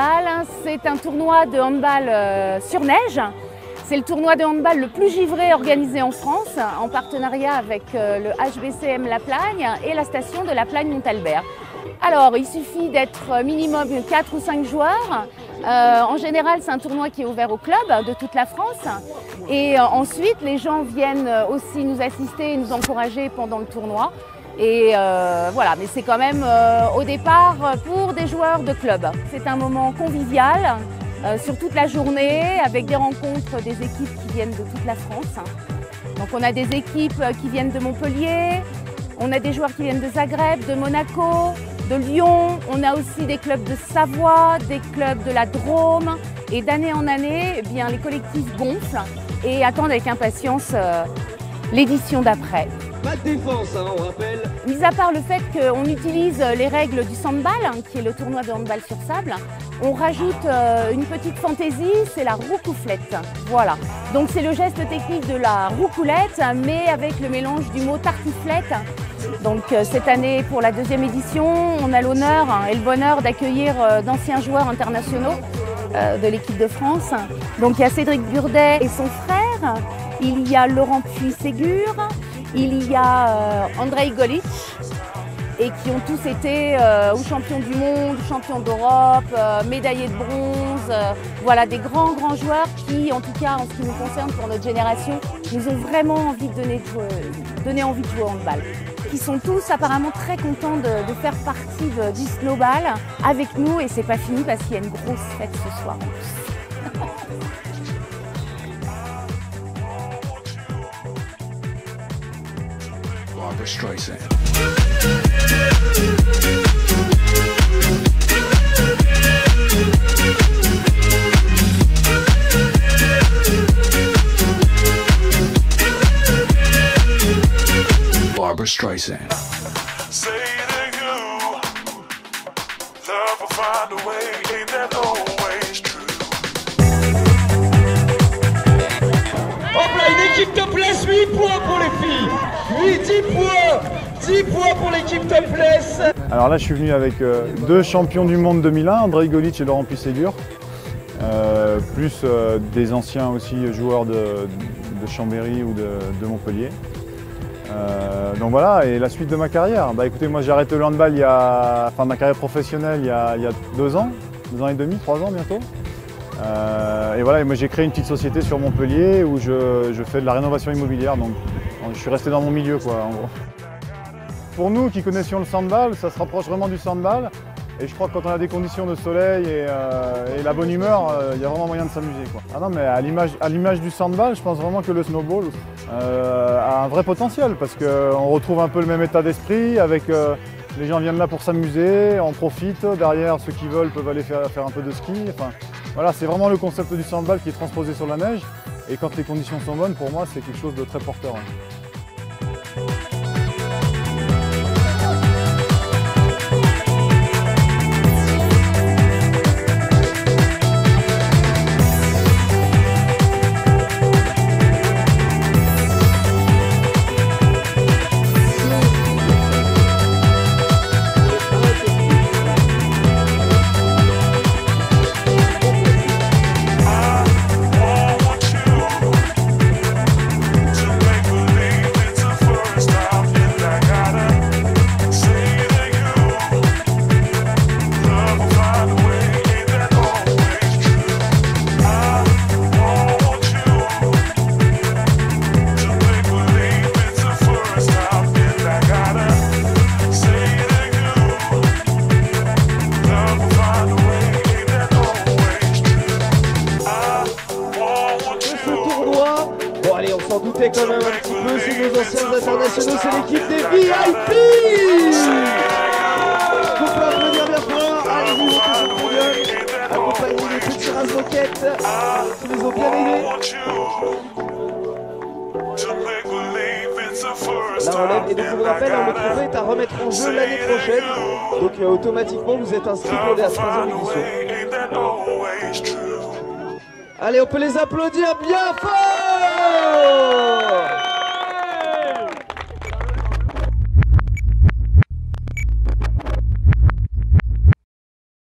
handball. C'est un tournoi de handball sur neige. C'est le tournoi de handball le plus givré organisé en France, en partenariat avec le HBCM La Plagne et la station de La Plagne-Montalbert. Alors, il suffit d'être minimum 4 ou 5 joueurs. En général, c'est un tournoi qui est ouvert aux clubs de toute la France. Et ensuite, les gens viennent aussi nous assister et nous encourager pendant le tournoi. Et voilà, mais c'est quand même au départ pour des joueurs de club. C'est un moment convivial sur toute la journée avec des rencontres des équipes qui viennent de toute la France. Donc on a des équipes qui viennent de Montpellier, on a des joueurs qui viennent de Zagreb, de Monaco, de Lyon, on a aussi des clubs de Savoie, des clubs de la Drôme. Et d'année en année, eh bien, les collectifs gonflent et attendent avec impatience l'édition d'après. Pas de défense, hein, on rappelle. Mis à part le fait qu'on utilise les règles du sandball, qui est le tournoi de handball sur sable, on rajoute une petite fantaisie, c'est la roucouflette. Voilà. Donc c'est le geste technique de la roucoulette, mais avec le mélange du mot tartiflette. Donc cette année, pour la 2e édition, on a l'honneur et le bonheur d'accueillir d'anciens joueurs internationaux de l'équipe de France. Donc il y a Cédric Burdet et son frère, il y a Laurent Puy-Ségur, il y a Andrej Golic, et qui ont tous été ou champions du monde, champions d'Europe, médaillés de bronze. Voilà, des grands joueurs qui, en tout cas en ce qui nous concerne pour notre génération, nous ont vraiment envie de donner envie de jouer au handball. Qui sont tous apparemment très contents de faire partie du snowball avec nous, et c'est pas fini parce qu'il y a une grosse fête ce soir en plus. Barbra Streisand. Barbra Streisand. Say to you, love will find a way, ain't that always true? Hop là, une équipe topless, 8 points pour les filles. 10 points pour l'équipe topless. Alors là, je suis venu avec 2 champions du monde 2001, Andrej Golic et Laurent Puy-Ségur, plus des anciens aussi joueurs de Chambéry ou de Montpellier. Donc voilà, et la suite de ma carrière. Bah écoutez, moi j'ai arrêté le handball enfin ma carrière professionnelle il y a 2 ans et demi, 3 ans bientôt. Et voilà, et moi j'ai créé une petite société sur Montpellier où je fais de la rénovation immobilière, donc je suis resté dans mon milieu quoi en gros. Pour nous qui connaissions le sandball, ça se rapproche vraiment du sandball. Et je crois que quand on a des conditions de soleil et la bonne humeur, il y a vraiment moyen de s'amuser. Ah non, mais à l'image du sandball, je pense vraiment que le snowball a un vrai potentiel parce qu'on retrouve un peu le même état d'esprit avec les gens viennent là pour s'amuser, on profite, derrière ceux qui veulent peuvent aller faire un peu de ski. Enfin, voilà, c'est vraiment le concept du sandball qui est transposé sur la neige et quand les conditions sont bonnes, pour moi, c'est quelque chose de très porteur. Bon allez, on s'en doutait quand même un petit peu, c'est nos anciens internationaux, c'est l'équipe des VIP. On peut applaudir bien fort, allez-y, montez sur le podium, accompagnez les petits ras-moquettes qui les ont bien aidés. La relève, et donc on vous rappelle, le trophée est à remettre en jeu l'année prochaine, donc automatiquement vous êtes inscrit pour la 3e édition. Allez, on peut les applaudir bien fort!